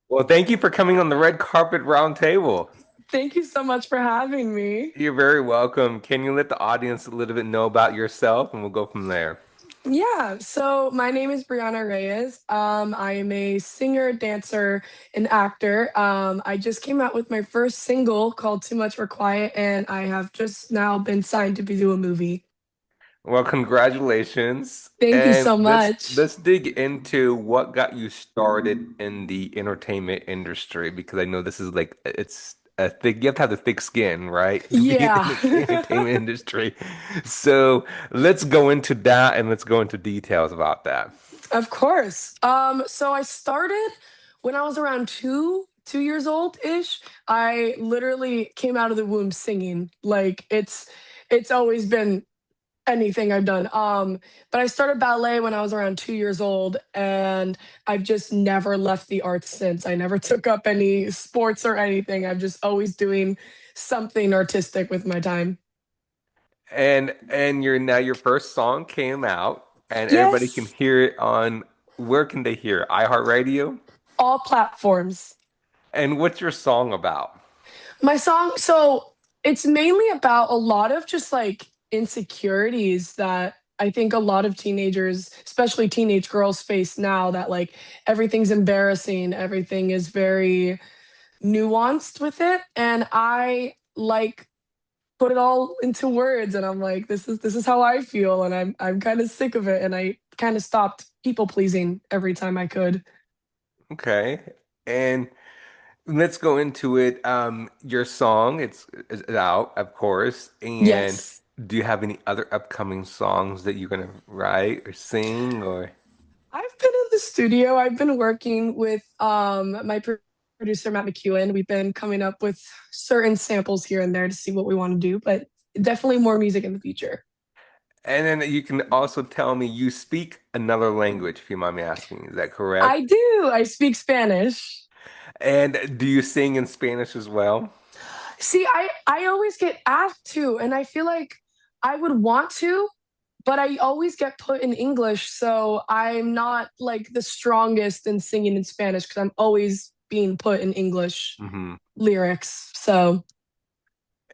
Well, thank you for coming on the red carpet round table. Thank you so much for having me. You're very welcome. Can you let the audience a little bit know about yourself and we'll go from there? Yeah, so my name is Brianna Reyes. I am a singer, dancer, and actor. I just came out with my first single called Too Much for Quiet, and I have just now been signed to do a movie. Well, congratulations. Thank you And so let's much. let's dig into what got you started in the entertainment industry because I know this is like it's a thick you have to have the thick skin, right? To be in Yeah, the entertainment industry. So let's go into that and let's go into details about that. of course. So I started when I was around two years old ish. I literally came out of the womb singing. Like it's always been anything I've done. But I started ballet when I was around 2 years old, and I've just never left the arts since. I never took up any sports or anything. I'm just always doing something artistic with my time. And your first song came out and everybody can Yes, hear it on where can they hear it? iHeartRadio? all platforms. And what's your song about? My song, so it's mainly about a lot of just like insecurities that I think a lot of teenagers, especially teenage girls, face now that like everything's embarrassing, everything is very nuanced with it, and I like put it all into words, and I'm like, this is how I feel, and I'm kind of sick of it, and I kind of stopped people pleasing every time I could. Okay. And let's go into it. Your song, it's out, of course. And Yes, do you have any other upcoming songs that you're gonna write or sing or I've been in the studio. I've been working with my producer Matt McEwen. We've been coming up with certain samples here and there to see what we want to do, but definitely more music in the future. and then you can also tell me you speak another language, if you mind me asking. Is that I correct? do. I speak Spanish. And do you sing in Spanish as well? See, I always get asked to, and I feel like I would want to, but I always get put in English, so I'm not like the strongest in singing in Spanish because I'm always being put in English Mm-hmm. lyrics. So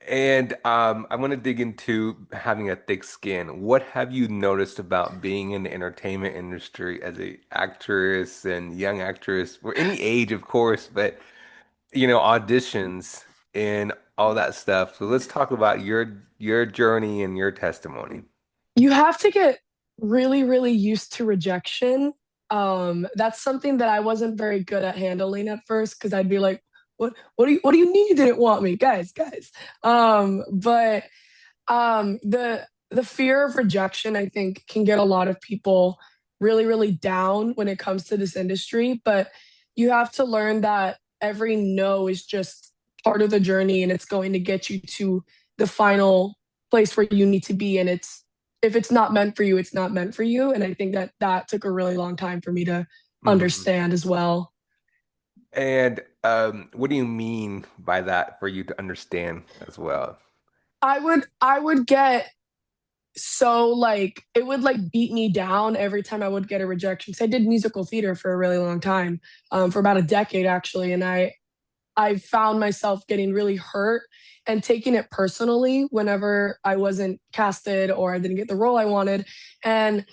And I want to dig into having a thick skin. What have you noticed about being in the entertainment industry as a actress and young actress, or any age, of course, but auditions and all that stuff. So let's talk about your journey and your testimony. you have to get really, really used to rejection. That's something that I wasn't very good at handling at first because I'd be like, what do you mean you didn't want me? Guys. But the fear of rejection, I think, can get a lot of people really, really down when it comes to this industry. But you have to learn that every no is just part of the journey, and it's going to get you to the final place where you need to be. And it's if it's not meant for you, it's not meant for you. And I think that that took a really long time for me to Hmm. understand as well. And what do you mean by that for you to understand as well? I would get so like it would like beat me down every time I would get a rejection because I did musical theater for a really long time, for about a decade actually, and I found myself getting really hurt and taking it personally whenever I wasn't casted or I didn't get the role I wanted, and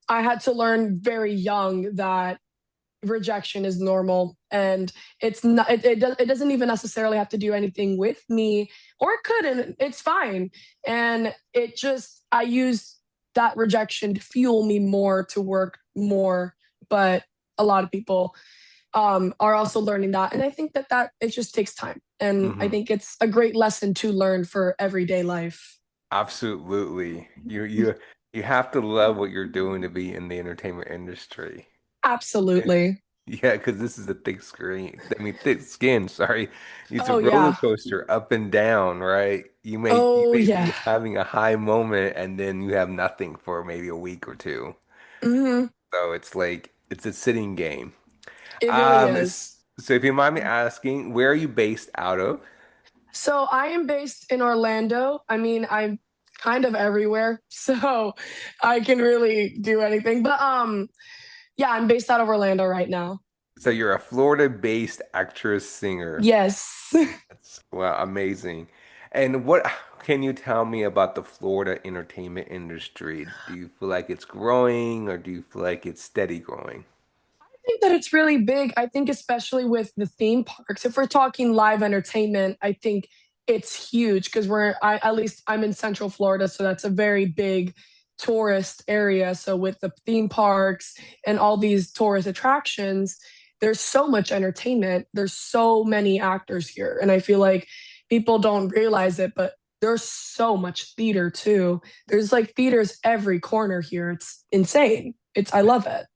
I had to learn very young that rejection is normal, and it's not it doesn't even necessarily have to do anything with me, or it could, and it's fine. And it just I use that rejection to fuel me more to work more. But a lot of people are also learning that, and I think that it just takes time, and I Hmm. think it's a great lesson to learn for everyday life. Absolutely. You have to love what you're doing to be in the entertainment industry. Absolutely. Yeah, because this is a thick screen. I mean, thick skin, sorry. It's a Oh roller yeah. coaster up and down, right? You Oh may yeah. be having a high moment and then you have nothing for maybe a week or two. Hmm. So it's like it's a sitting game. It really is. So if you mind me asking, where are you based out of? So I am based in Orlando. I mean, I'm kind of everywhere, so I can really do anything. But yeah, I'm based out of Orlando right now. So you're a Florida-based actress singer. Yes. That's wow, amazing. And what can you tell me about the Florida entertainment industry? Do you feel like it's growing or do you feel like it's steady growing? Think that it's really big. I think especially with the theme parks. If we're talking live entertainment, I think it's huge because at least I'm in Central Florida, so that's a very big tourist area. So with the theme parks and all these tourist attractions, there's so much entertainment. There's so many actors here, and I feel like people don't realize it, but there's so much theater too. There's like theaters every corner here. It's insane. It's I love it.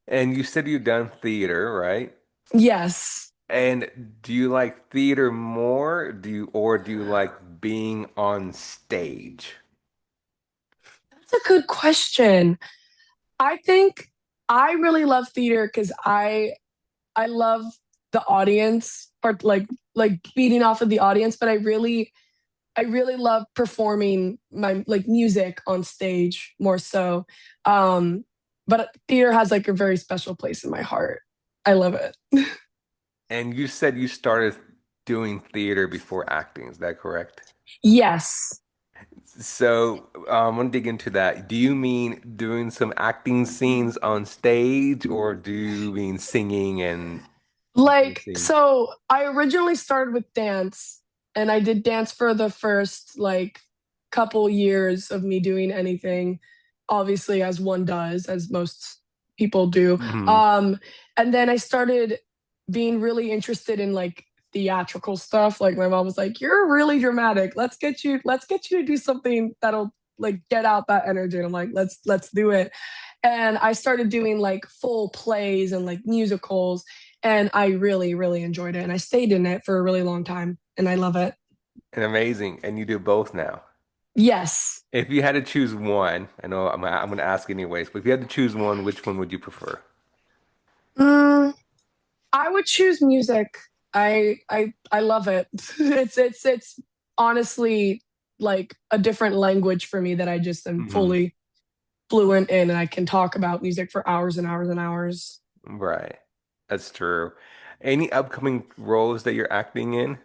And you said you've done theater, right? Yes. And do you like theater more? Do you like being on stage? That's a good question. I think I really love theater because I love the audience part like feeding off of the audience, but I really love performing my like music on stage more so. Um but theater has like a very special place in my heart. I love it. And you said you started doing theater before acting, is that correct? Yes. So, I want to dig into that. Do you mean doing some acting scenes on stage, or do you mean singing and Like, dancing? so I originally started with dance and I did dance for the first like couple years of me doing anything, obviously, as one does, as most people do. Hmm. Um, and then I started being really interested in like theatrical stuff. Like my mom was like, "You're really dramatic. Let's get you to do something that'll like get out that energy." And I'm like, let's do it. And I started doing like full plays and like musicals, and I really, really enjoyed it. And I stayed in it for a really long time, and I love it. And amazing. And you do both now. Yes. If you had to choose one, I know I'm going to ask anyways, but if you had to choose one, which one would you prefer? Mm, I would choose music. I love it. It's honestly like a different language for me that I just am Hmm. fully fluent in, and I can talk about music for hours and hours and hours. Right. That's true. Any upcoming roles that you're acting in?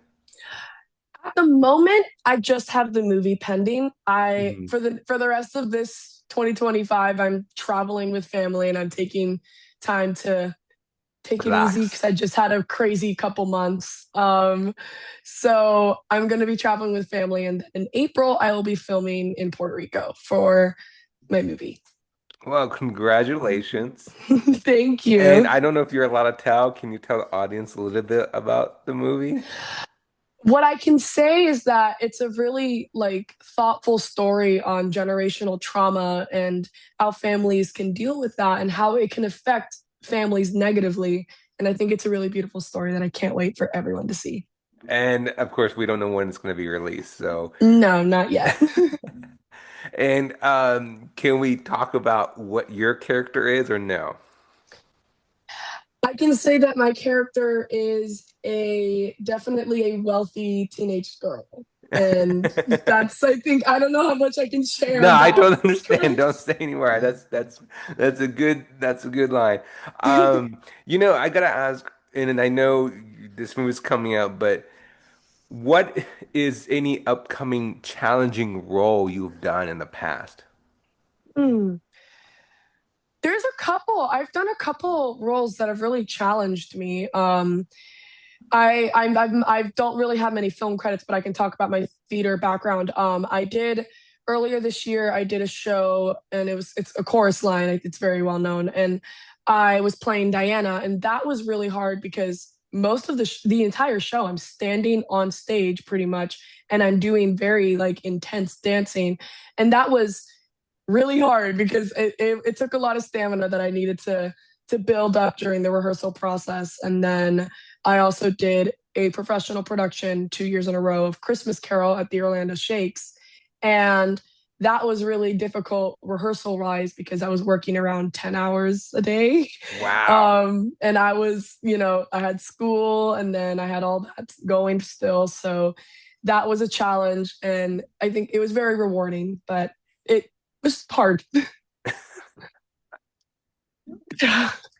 At the moment, I just have the movie pending. I Hmm. for the rest of this 2025, I'm traveling with family and I'm taking time to take it easy Relax. because I just had a crazy couple months. So I'm going to be traveling with family, and in April I will be filming in Puerto Rico for my movie. Well, congratulations. Thank And you. I don't know if you're allowed to tell. Can you tell the audience a little bit about the movie? What I can say is that it's a really like thoughtful story on generational trauma and how families can deal with that and how it can affect families negatively. And I think it's a really beautiful story that I can't wait for everyone to see. And of course, we don't know when it's going to be released. So, No, not yet. and can we talk about what your character is or no? I can say that my character is a definitely a wealthy teenage girl. And that's I think I don't know how much I can share No, I about don't understand. Don't character. stay anywhere. That's a good line. I gotta ask, and I know this movie's coming out, but what is any upcoming challenging role you've done in the past? Hmm. There's a couple. I've done a couple roles that have really challenged me. I don't really have many film credits, but I can talk about my theater background. I did earlier this year. I did a show, and it's a chorus line. It's very well known, and I was playing Diana, and that was really hard because most of the entire show, I'm standing on stage pretty much, and I'm doing very like intense dancing, and that was really hard because it took a lot of stamina that I needed to build up during the rehearsal process. And then I also did a professional production 2 years in a row of Christmas Carol at the Orlando Shakes. And that was really difficult rehearsal wise because I was working around 10 hours a day. Wow. And I was, I had school and then I had all that going still. So that was a challenge. And I think it was very rewarding, but it was hard.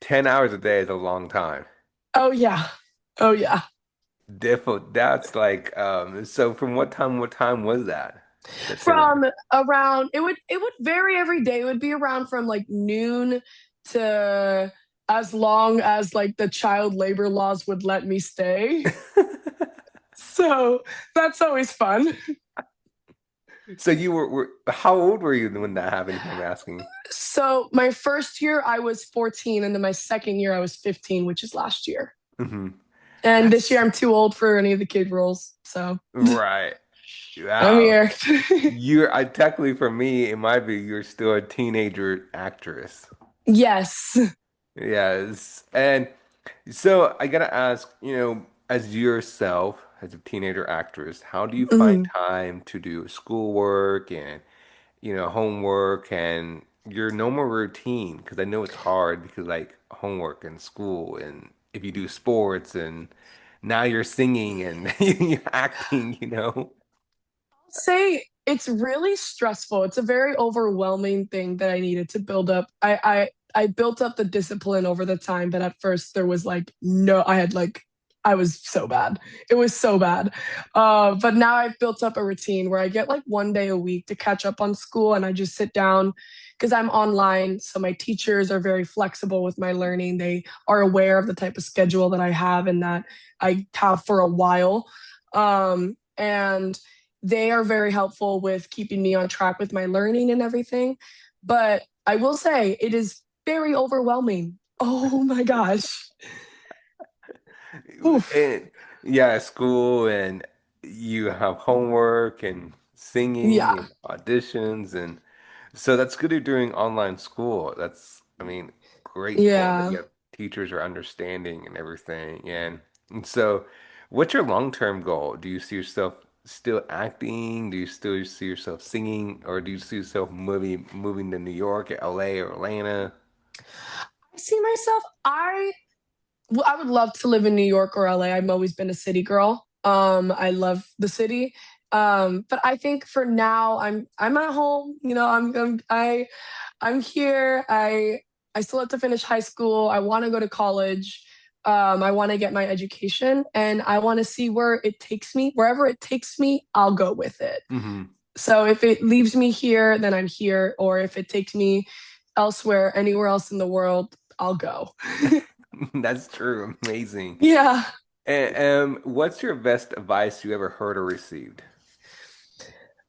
10 hours a day is a long time. Oh yeah. Oh yeah. That's like, so from what time was that? That 10 hours. From around it would vary every day. It would be around from like noon to as long as like the child labor laws would let me stay. So that's always fun. So were how old were you when that happened, if I'm asking? So my first year I was 14, and then my second year I was 15, which is last year. Hmm. And this year That's I'm too old for any of the kid roles. So right. I'm Wow. here. I technically for me, in my view, you're still a teenager actress. Yes. Yes. And so I gotta ask, as yourself, as a teenager actress, how do you find Mhm. time to do schoolwork and, homework and your normal routine? Because I know it's hard because like homework and school and if you do sports and now you're singing and you're acting. Say it's really stressful. It's a very overwhelming thing that I needed to build up. I built up the discipline over the time, but at first there was like no, I had like I was so bad. It was so bad. But now I've built up a routine where I get like one day a week to catch up on school, and I just sit down because I'm online. So my teachers are very flexible with my learning. They are aware of the type of schedule that I have and that I have for a while. And they are very helpful with keeping me on track with my learning and everything. But I will say it is very overwhelming. Oh my gosh. Oof. And yeah, school and you have homework and singing Yeah. and auditions and so that's good you're doing online school. That's, I mean, grateful that you Yeah. have teachers are understanding and everything. And so what's your long-term goal? Do you see yourself still acting? Do you still see yourself singing? Or do you see yourself moving to New York, or LA, or Atlanta? I see myself. I would love to live in New York or LA. I've always been a city girl. I love the city. But I think for now I'm at home. I'm here. I still have to finish high school. I want to go to college. I want to get my education, and I want to see where it takes me. Wherever it takes me, I'll go with it. Hmm. So if it leaves me here, then I'm here. Or if it takes me elsewhere, anywhere else in the world, I'll go. That's true. Amazing. Yeah. And what's your best advice you ever heard or received?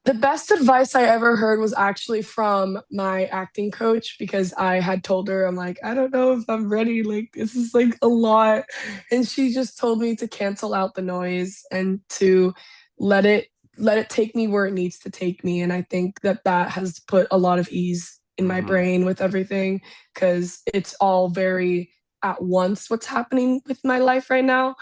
The best advice I ever heard was actually from my acting coach because I had told her, I'm like, I don't know if I'm ready. Like, this is like a lot. And she just told me to cancel out the noise and to let it let it take me where it needs to take me. And I think that that has put a lot of ease in my Hmm. brain with everything because it's all very at once what's happening with my life right now.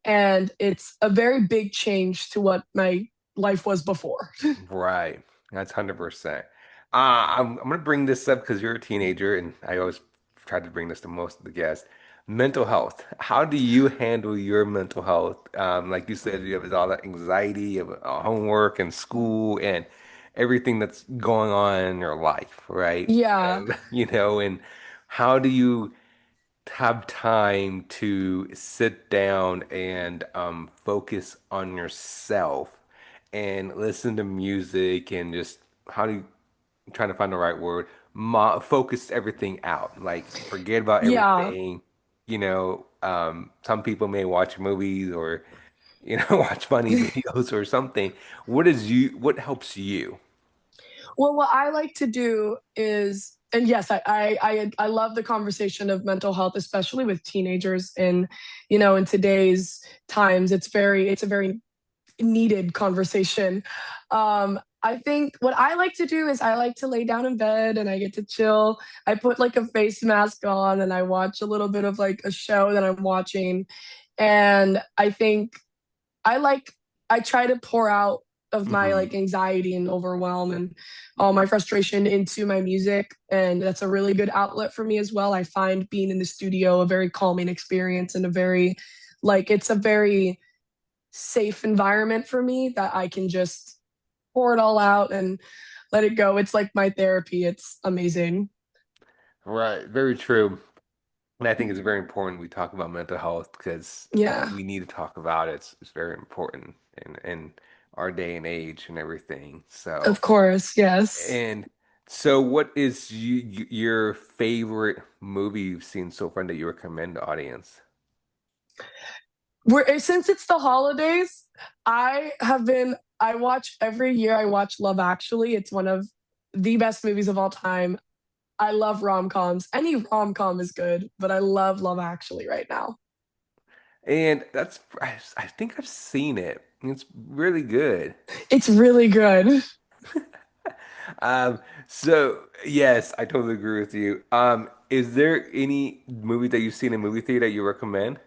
And it's a very big change to what my life was before. Right. That's 100%. I'm gonna bring this up because you're a teenager, and I always try to bring this to most of the guests. Mental health. How do you handle your mental health? Like you said, you have all that anxiety of homework and school and everything that's going on in your life, right? Yeah. And how do you have time to sit down and focus on yourself and listen to music and just how do you I'm trying to find the right word focus everything out like forget about Yeah. everything. Some people may watch movies or watch funny videos or something. What helps you? Well, what I like to do is, and yes, I love the conversation of mental health, especially with teenagers. And in today's times, it's a very needed conversation. I think what I like to do is I like to lay down in bed and I get to chill. I put like a face mask on and I watch a little bit of like a show that I'm watching. And I think I like I try to pour out of my Hmm. like anxiety and overwhelm and all my frustration into my music, and that's a really good outlet for me as well. I find being in the studio a very calming experience and a very it's a very safe environment for me that I can just pour it all out and let it go. It's like my therapy. It's amazing. Right, very true. And I think it's very important we talk about mental health because Yeah, we need to talk about it. It's very important in our day and age and everything. of course. Yes. And so, what is your favorite movie you've seen so far that you recommend the audience? Since it's the holidays, I watch every year. I watch Love Actually. It's one of the best movies of all time. I love rom-coms. Any rom-com is good, but I love Love Actually right now. And I think I've seen it. It's really good. It's really good. Um, yes, I totally agree with you. Is there any movie that you've seen in movie theater that you recommend?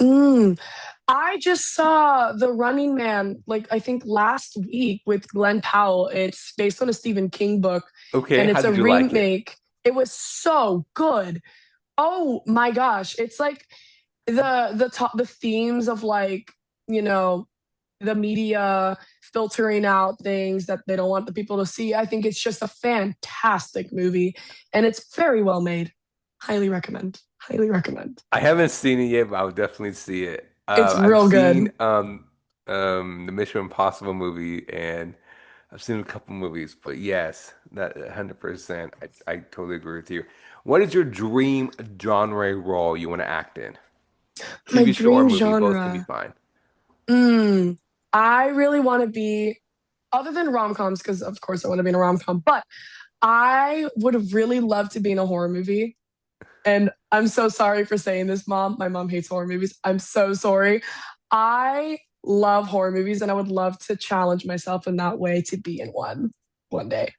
Mm. I just saw The Running Man, like I think last week with Glenn Powell. It's based on a Stephen King book Okay, and how it's a did you like it? remake. It was so good. Oh my gosh. It's like the themes of like, you know, the media filtering out things that they don't want the people to see. I think it's just a fantastic movie and it's very well made. Highly recommend. Highly recommend. I haven't seen it yet, but I would definitely see it. It's I've real seen good. the Mission Impossible movie and I've seen a couple movies, but yes, that 100%. I totally agree with you. What is your dream genre role you want to act in? My TV show or dream movie, both can be genre. fine. Mm, I really want to be, other than rom-coms, because of course I want to be in a rom-com, but I would really love to be in a horror movie. And I'm so sorry for saying this, Mom. My mom hates horror movies. I'm so sorry. I love horror movies and I would love to challenge myself in that way to be in one day.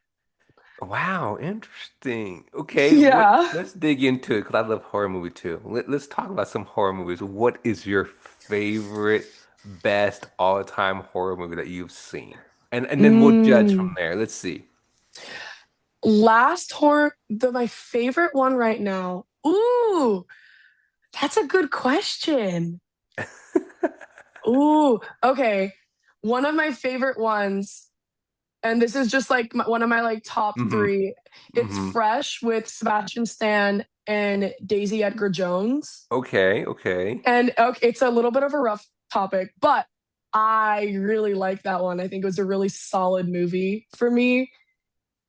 Wow, interesting. Okay, Yeah. let's dig into it because I love horror movie too. Let's talk about some horror movies. What is your favorite, best all-time horror movie that you've seen? And then we'll judge from Mm. there. Let's see. Last horror, my favorite one right now. Ooh, that's a good question. Ooh, okay. One of my favorite ones, and this is just like one of my like top hmm three. It's hmm Fresh with Sebastian Stan and Daisy Edgar Jones. Okay, okay. And okay, it's a little bit of a rough topic, but I really like that one. I think it was a really solid movie for me.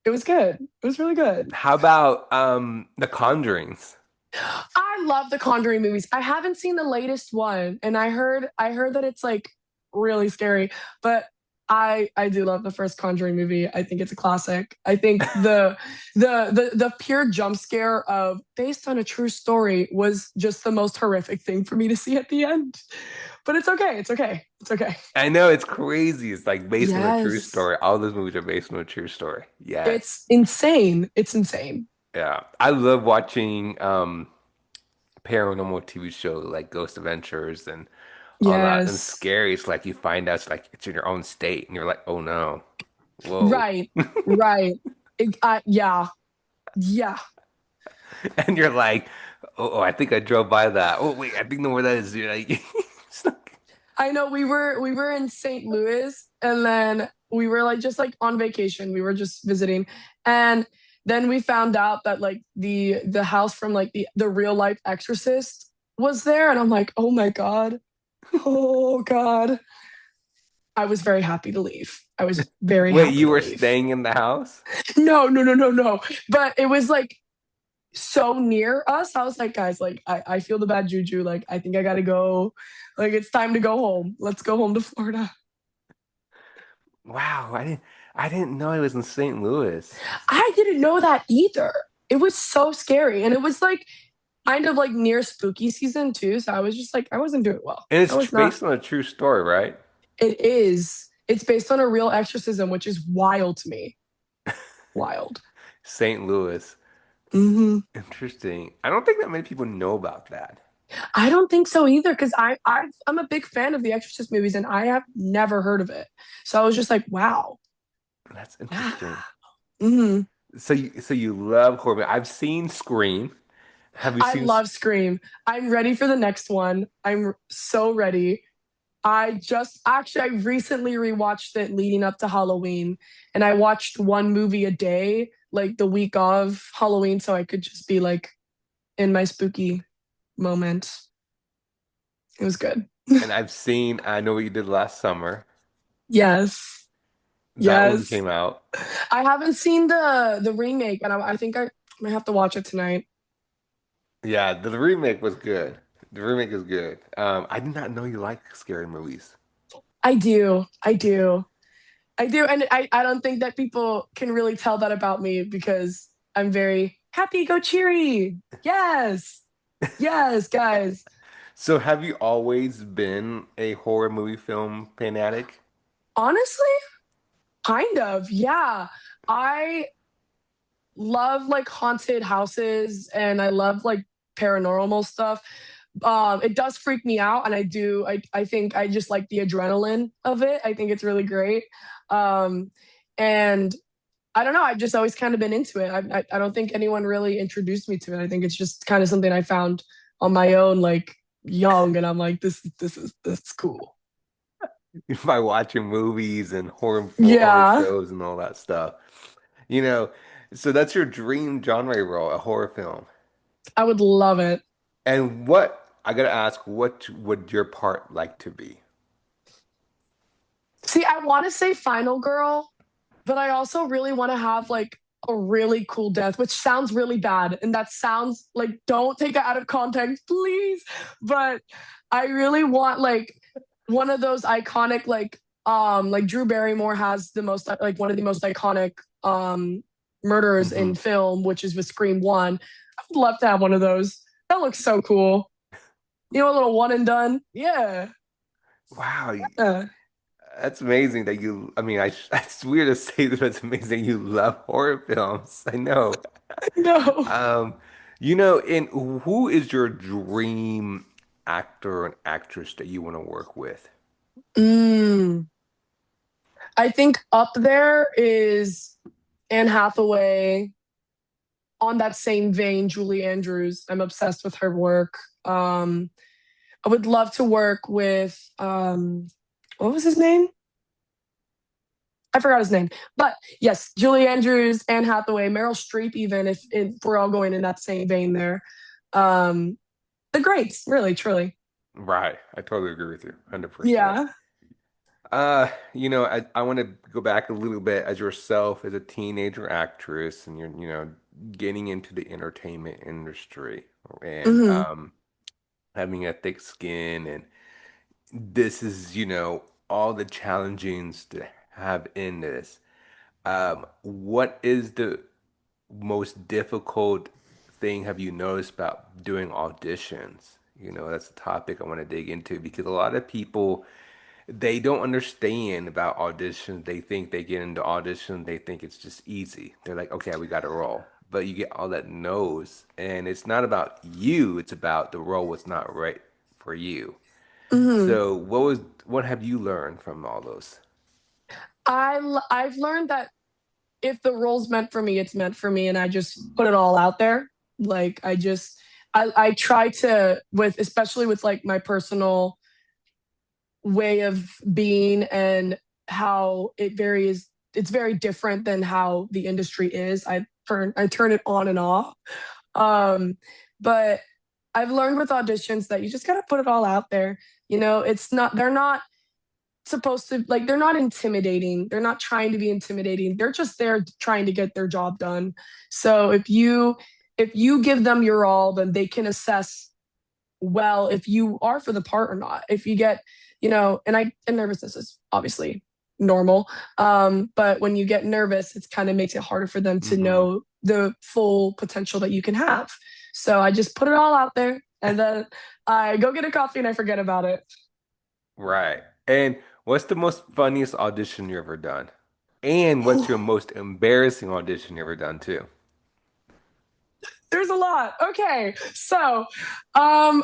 It was good. It was really good. How about The Conjurings? I love the Conjuring movies. I haven't seen the latest one, and I heard that it's like really scary, but I do love the first Conjuring movie. I think it's a classic. I think the pure jump scare of based on a true story was just the most horrific thing for me to see at the end. But it's okay. It's okay. It's okay. I know it's crazy. It's like based on a true Yes. story. All those movies are based on a true story. Yes. It's insane. It's insane. Yeah. I love watching paranormal TV show like Ghost Adventures and all that. And Yes. scary. It's like you find out it's like it's in your own state and you're like, oh no. Whoa. Right. Right. Yeah. Yeah. And you're like, oh, I think I drove by that. Oh wait, I think know where that is. You're like, it's like- I know we were in St. Louis and then we were like just like on vacation. We were just visiting. And then we found out that like the house from like the real life exorcist was there and I'm like, "Oh my God. Oh God." I was very happy to leave. I was very wait, happy you to were leave. staying in the house? No, no, no, no, no. But it was like so near us. I was like, guys, like I feel the bad juju. Like I think I gotta go. Like it's time to go home. Let's go home to Florida. Wow, I didn't know it was in St. Louis. I didn't know that either. It was so scary. And it was like kind of like near spooky season too. So I was just like, I wasn't doing well. And I it's was not. based on a true story, right? It is. It's based on a real exorcism, which is wild to me. Wild. St. Louis. Hmm. Interesting. I don't think that many people know about that. I don't think so either because I'm a big fan of the Exorcist movies and I have never heard of it. So I was just like, wow. That's Wow. interesting. Hmm. So you love horror. I've seen Scream. Have you I seen? love Scream. I'm ready for the next one. I'm so ready. I recently rewatched it leading up to Halloween, and I watched one movie a day, like the week of Halloween, so I could just be like in my spooky moment. It was good. And I know what you did last summer. Yes. That one Yes. came out. I haven't seen the remake, and I think I might have to watch it tonight. Yeah, the remake was good. The remake is good. I did not know you like scary movies. I do. I do. I do. And I don't think that people can really tell that about me because I'm very happy, go cheery. Yes. Yes, guys. So have you always been a horror movie film fanatic? Honestly, kind of. Yeah. I love like haunted houses and I love like paranormal stuff. It does freak me out, and I think I just like the adrenaline of it. I think it's really great. Um, and I don't know, I've just always kind of been into it. I don't think anyone really introduced me to it. I think it's just kind of something I found on my own, like young, and I'm like, this is cool. By watching movies and horror Yeah, shows and all that stuff. You know, so that's your dream genre role, a horror film. I would love it. And what I gotta ask, what would your part like to be? See, I want to say Final Girl, but I also really want to have like a really cool death, which sounds really bad. And that sounds like, don't take it out of context, please. But I really want like one of those iconic, like Drew Barrymore has the most, like one of the most iconic murders Hmm. in film, which is with Scream 1. I would love to have one of those. That looks so cool. You know, a little one and done. Yeah. Wow, Yeah. that's amazing that I mean, it's weird to say that, but it's amazing you love horror films. I know. No. Um, and who is your dream actor and actress that you want to work with? Mm. I think up there is Anne Hathaway. On that same vein, Julie Andrews. I'm obsessed with her work. I would love to work with what was his name? I forgot his name. But yes, Julie Andrews, Anne Hathaway, Meryl Streep, even if we're all going in that same vein there. Um, the greats, really, truly. Right. I totally agree with you, 100%. Yeah. I want to go back a little bit as yourself as a teenager actress and you're, getting into the entertainment industry and Hmm. having a thick skin and this is, all the challengings to have in this. What is the most difficult thing have you noticed about doing auditions? That's a topic I want to dig into because a lot of people they don't understand about auditions. They think they get into audition, they think it's just easy. They're like, okay, we got a role. But you get all that no's, and it's not about you, it's about the role was not right for you. Hmm. So what have you learned from all those? I've learned that if the role's meant for me, it's meant for me, and I just put it all out there. Like I try to with especially with like my personal way of being and how it varies. It's very different than how the industry is. I turn it on and off. Um, but I've learned with auditions that you just gotta put it all out there. You know, it's not they're not supposed to like they're not intimidating. They're not trying to be intimidating. They're just there trying to get their job done. So if you give them your all, then they can assess well if you are for the part or not. If you get, and nervousness is obviously normal. But when you get nervous, it's kind of makes it harder for them to Hmm. know the full potential that you can have. So I just put it all out there and then I go get a coffee and I forget about it. Right. And what's the most funniest audition you ever done? And what's your most embarrassing audition you ever done too? There's a lot. Okay. So, um,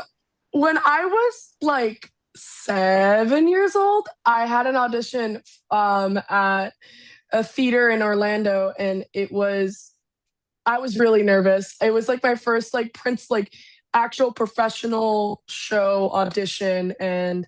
when I was like 7 years old, I had an audition at a theater in Orlando, and I was really nervous. It was like my first like Prince like actual professional show audition, and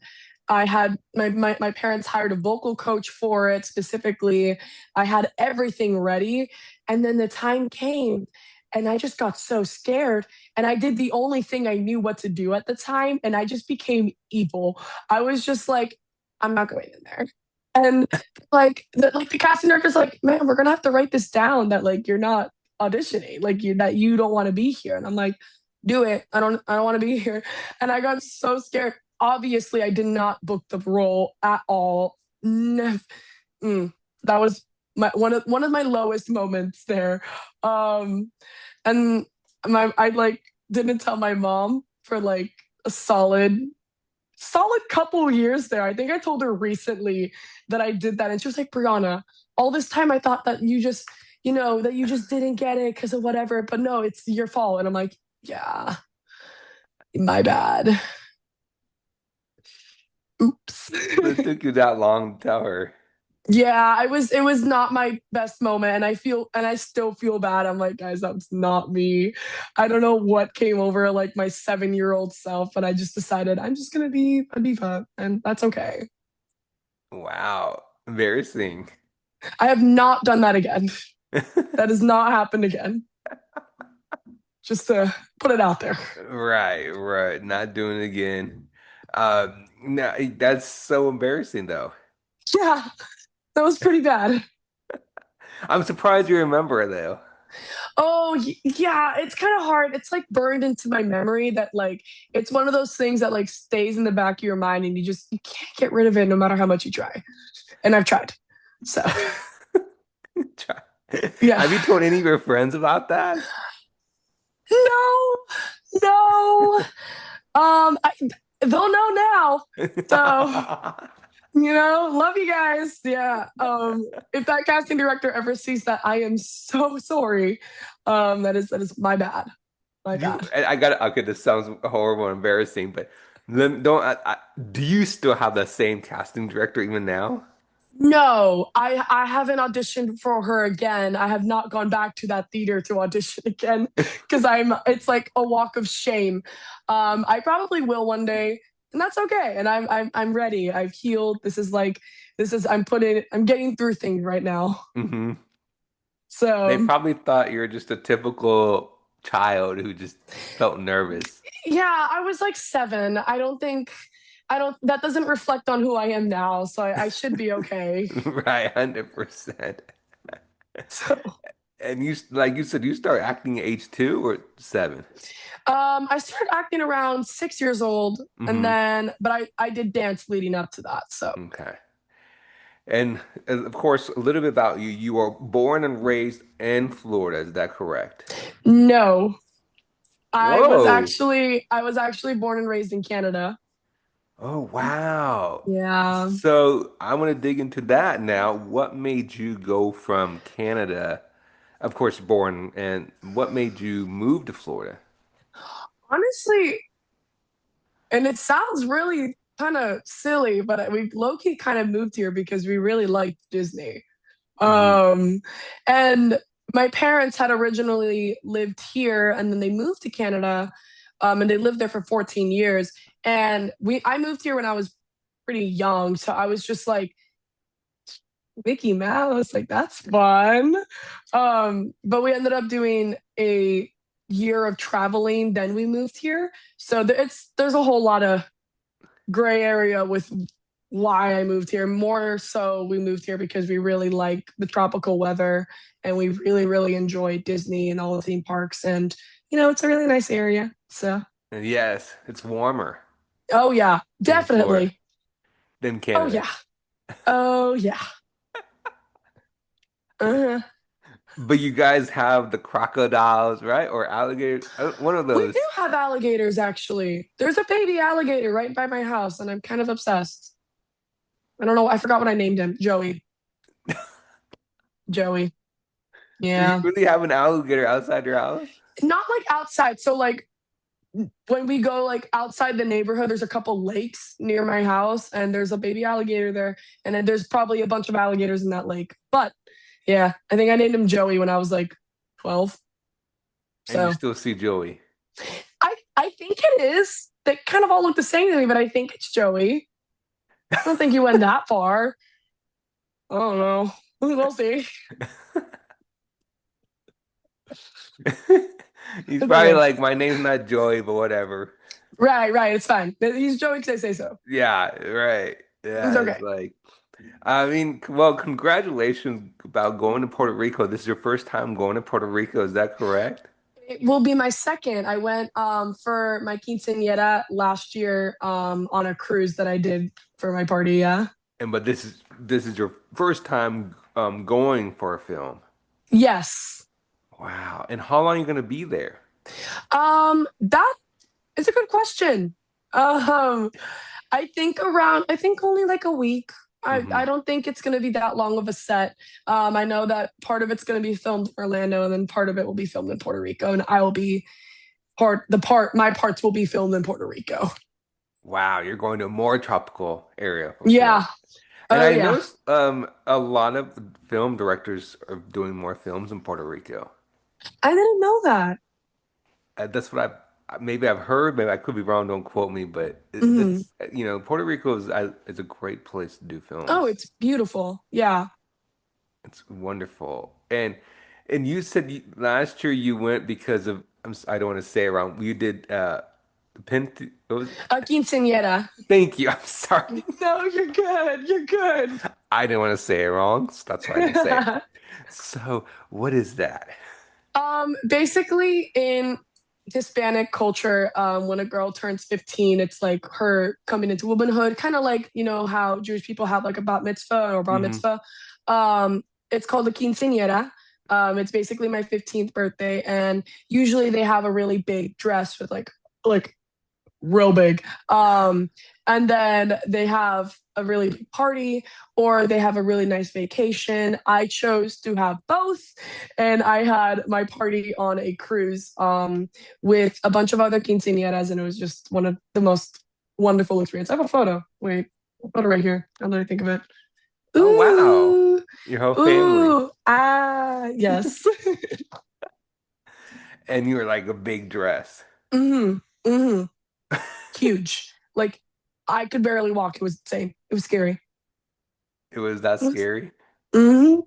I had my parents hired a vocal coach for it specifically. I had everything ready, and then the time came, And I just got so scared. And I did the only thing I knew what to do at the time. And I just became evil. I was just like, I'm not going in there. And like the casting director's like, man, we're gonna have to write this down that like you're not auditioning, like that you don't want to be here. And I'm like, do it. I don't want to be here. And I got so scared. Obviously, I did not book the role at all. Nev- that was one of my lowest moments there. Um, and I like didn't tell my mom for like a solid couple years there. I think I told her recently that I did that, and she was like, Brianna, all this time I thought that that you just didn't get it because of whatever, but no, it's your fault. And I'm like, yeah, my bad. Oops. It took you that long to tell her. Yeah, it was not my best moment, and I still feel bad. I'm like, guys, that's not me. I don't know what came over like my 7-year-old self, but I just decided I'm just gonna be a diva, and that's okay. Wow, embarrassing. I have not done that again. That has not happened again. Just to put it out there. Right, right. Not doing it again. No, that's so embarrassing though. Yeah, that was pretty bad. I'm surprised you remember it though. Oh, yeah, it's kind of hard. It's like burned into my memory that like it's one of those things that like stays in the back of your mind and you can't get rid of it no matter how much you try. And I've tried. So, Try- yeah. Have you told any of your friends about that? No. No. They'll know now. So, love you guys. Yeah. If that casting director ever sees that, I am so sorry. That is my bad. My bad. I got it. Okay, this sounds horrible and embarrassing, but don't do you still have the same casting director even now? No, I haven't auditioned for her again. I have not gone back to that theater to audition again because it's like a walk of shame. I probably will one day, and that's okay. And I'm ready. I've healed. I'm getting through things right now. Hmm. They So probably thought you were just a typical child who just felt nervous. yeah, I was like 7. I don't that doesn't reflect on who I am now, so I should be okay. Right, 100%. So And like you said, you start acting at age 2 or 7? I started acting around 6 years old, and Hmm. then but I did dance leading up to that. So Okay. And of course, a little bit about you. You were born and raised in Florida, is that correct? no, Whoa. I was actually born and raised in Canada. Oh, wow. Yeah. So I want to dig into that now. What made you go from Canada, of course, born, and what made you move to Florida? Honestly, and it sounds really kind of silly, but we low key kind of moved here because we really liked Disney. Hmm. Um, and my parents had originally lived here and then they moved to Canada. And they lived there for 14 years. And I moved here when I was pretty young. So I was just like, Mickey Mouse, like that's fun. But we ended up doing a year of traveling, then we moved here. So there's a whole lot of gray area with why I moved here. More so, we moved here because we really like the tropical weather and we really, really enjoy Disney and all the theme parks. And, it's a really nice area. So, And yes, it's warmer oh, yeah, in Florida definitely. than Oh, Canada. yeah. Oh, yeah. Uh-huh. But you guys have the crocodiles, right? Or alligator, one of We do those. have alligators, actually. There's a baby alligator right by my house, and I'm kind of obsessed. I don't know. I forgot what I named him. Joey. Joey. Do you Yeah. really have an alligator outside your house? Not like outside. So, like, when we go like outside the neighborhood, there's a couple lakes near my house, and there's a baby alligator there, and then there's probably a bunch of alligators in that lake. But yeah, I think I named him Joey when I was like 12. And you So still see Joey. I think it is. They kind of all look the same to me, but I think it's Joey. I don't think he went that far. I don't know. We'll see. He's It's probably okay. like, my name's not Joey, but whatever. Right, right. It's fine. He's joking 'cause I say so. Yeah, right. It's Yeah, it's okay. like, I mean, well, congratulations about going to Puerto Rico. This is your first time going to Puerto Rico, is that correct? It will be my second. I went for my quinceañera last year on a cruise that I did for my party, yeah. And but this is your first time going for a film. Yes. Wow. And how long are you gonna be there? That is a good question. Um I think only like a week. I Hmm. don't think it's gonna be that long of a set. I know that part of it's gonna be filmed in Orlando and then part of it will be filmed in Puerto Rico and I will be my parts will be filmed in Puerto Rico. Wow, you're going to a more tropical area for film. Yeah. And Oh I yeah. noticed a lot of film directors are doing more films in Puerto Rico. I didn't know that. That's what maybe I've heard, maybe I could be wrong, don't quote me, but Mhm. that's Puerto Rico is a great place to do Oh, films. it's beautiful. Yeah. It's wonderful. And you said last year you went because of I don't want to say it wrong. You did what was it? A quinceañera. Thank you. I'm sorry. No, you're good. You're good. I didn't want to say it wrong, so that's why I didn't say it. So, what is that? Basically in Hispanic culture, when a girl turns 15, it's like her coming into womanhood, kind of like, you know, how Jewish people have like a bat mitzvah or bar Hmm. mitzvah. It's called a quinceañera. It's basically my 15th birthday, and usually they have a really big dress with like real big. And then they have a really big party or they have a really nice vacation. I chose to have both, and I had my party on a cruise with a bunch of other quinceañeras, and it was just one of the most wonderful experience. I have a photo. Wait, a photo right here. Now that I think of it. Oh, wow. Ooh, Your whole family. ooh, ah, yes. And you were like a big dress. Mm-hmm. Mm-hmm. Huge. Like I could barely walk. It was insane. It was scary. It was that scary. Mhm.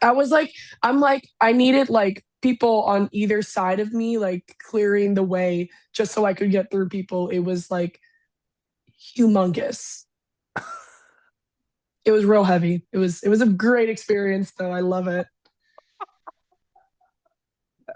I was like, I'm like, I needed like people on either side of me, like clearing the way just so I could get through people. It was like humongous. It was real heavy. It was a great experience though. I love it.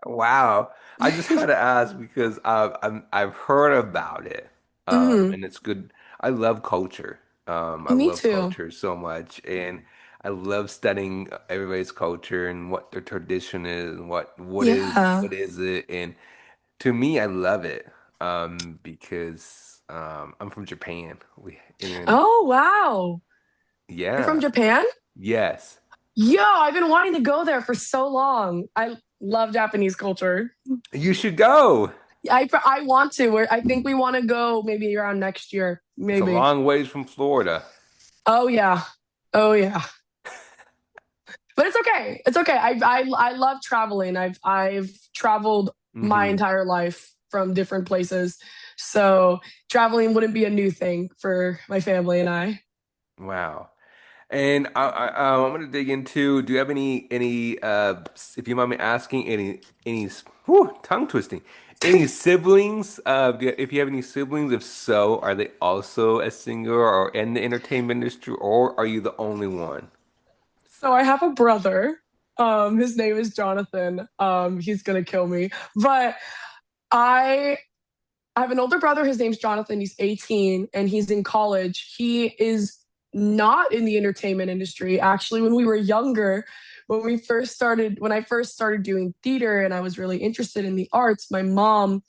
Wow. I just had to ask because I've heard about it. Hmm. And it's good. I love culture. I Me love too. culture so much, and I love studying everybody's culture and what their tradition is and Yeah. what is it. And to me, I love it. Because I'm from Japan. We and Oh, wow. You're from yeah, Japan? yes. Yeah, I've been wanting to go there for so long. I love Japanese culture. You should go. I want to. I think we want to go maybe around next year. It's a Maybe. long ways from Florida. Oh yeah. Oh yeah. But it's okay. It's okay. I love traveling. I've traveled my Hmm. entire life from different places. So traveling wouldn't be a new thing for my family and I. Wow. And I'm gonna dig into. Do you have if you mind me asking, tongue twisting, any siblings? If you have any siblings, if so, are they also a singer or in the entertainment industry, or are you the only one? So I have a brother. His name is Jonathan. He's gonna kill me. But I I have an older brother. His name's Jonathan. He's 18 and he's in college. He is not in the entertainment industry. Actually, when we were younger, when I first started doing theater and I was really interested in the arts, my mom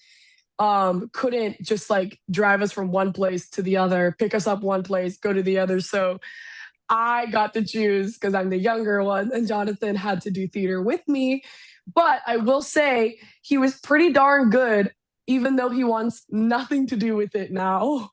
couldn't just like drive us from one place to the other, pick us up one place, go to the other. So I got to choose because I'm the younger one, and Jonathan had to do theater with me. But I will say he was pretty darn good, even though he wants nothing to do with it now.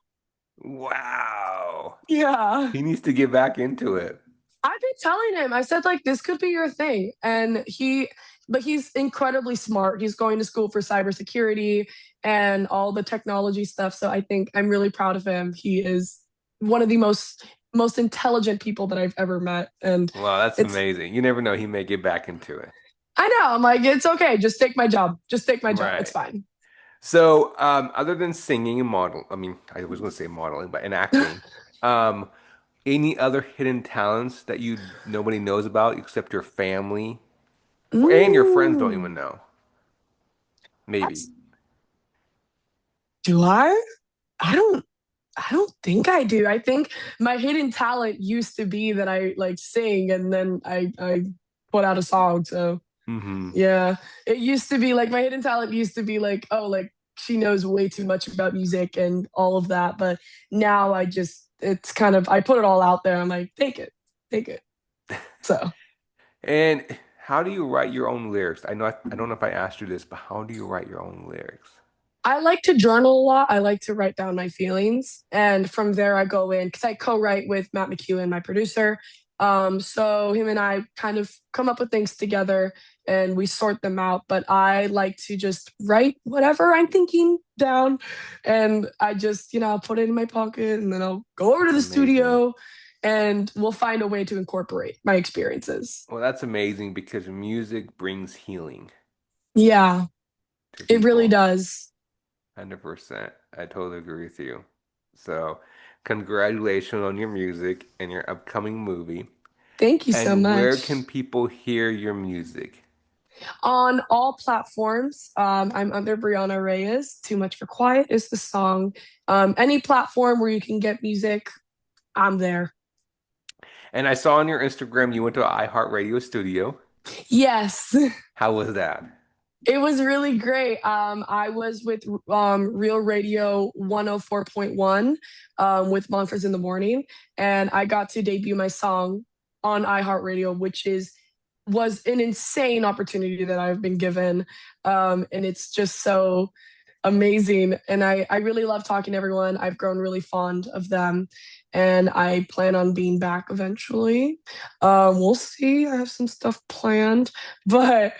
Wow. Yeah. He needs to get back into it. I've been telling him, I said, like, this could be your thing. But he's incredibly smart. He's going to school for cybersecurity and all the technology stuff. So I think I'm really proud of him. He is one of the most intelligent people that I've ever met. And Wow, that's it's amazing. You never know, he may get back into it. I know. I'm like, it's okay. Just take my job. Just take my job. It's Right. fine. So, other than singing and I mean, I was going to say modeling, but in acting, um, any other hidden talents that nobody knows about except your family or and your friends don't even Ooh, know? Maybe. that's, do I? I don't, I don't think I do. I think my hidden talent used to be that I like sing and then I put out a song. So Hmm. yeah, it used to be like my hidden talent used to be like, oh, like she knows way too much about music and all of that. But now it's kind of, I put it all out there. I'm like, take it. So And how do you write your own lyrics? I don't know if I asked you this, but how do you write your own lyrics? I like to journal a lot. I like to write down my feelings. And from there, I go in because I co write with Matt McEwen, my producer. So him and I kind of come up with things together and we sort them out. But I like to just write whatever I'm thinking down. And I just, I'll put it in my pocket and then I'll go over to That's the amazing. studio and we'll find a way to incorporate my experiences. Well, that's amazing because music brings healing Yeah, to it really people. does. 100%. I totally agree with you. So, congratulations on your music and your upcoming movie. Thank you so And where can much. people hear your music? On all platforms. I'm under Brianna Reyes. Too Much for Quiet is the song. Any platform where you can get music, I'm there. And I saw on your Instagram you went to an iHeartRadio studio. Yes, How was that? it was really great. I was with Real Radio 104.1 with Monfors in the Morning, and I got to debut my song on iHeartRadio, which is was an insane opportunity that I've been given. And it's just so amazing. And I really love talking to everyone. I've grown really fond of them. And I plan on being back eventually. We'll see. I have some stuff planned. But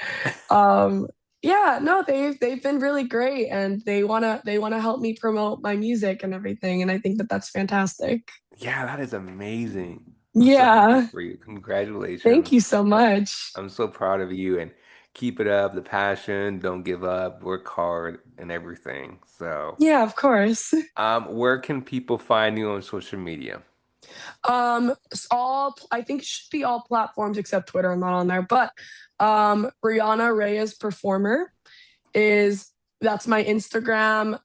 um, yeah, no, they've been really great and they wanna help me promote my music and everything. And I think that that's fantastic. Yeah, that is amazing. I'm so happy Yeah. for you. Thank Congratulations. you so much. I'm so proud of you and keep it up, the passion, don't give up, work hard and everything. So, Yeah, of course. where can people find you on social media? I think it should be all platforms except Twitter. I'm not on there, but Brianna Reyes Performer is that's my Instagram,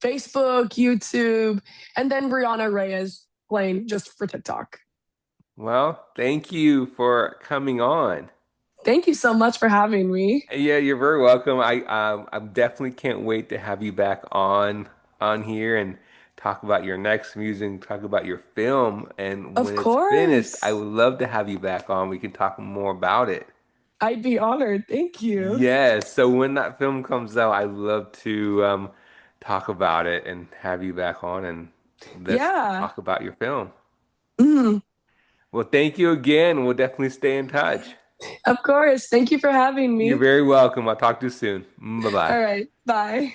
Facebook, YouTube, and then Brianna Reyes plain just for TikTok. Well, thank you for coming on. Thank you so much for having me. Yeah, you're very welcome. I definitely can't wait to have you back on here and talk about your next music, talk about your film, and Of when it's finished, I course. would love to have you back on. We can talk more about it. I'd be honored. Thank you. Yes, so when that film comes out, I'd love to talk about it and have you back on and let's Yeah. talk about your film. Mm, Well, thank you again. We'll definitely stay in touch. of course. Thank you for having You're me. very welcome. I'll talk to you soon. Bye All bye. right. Bye.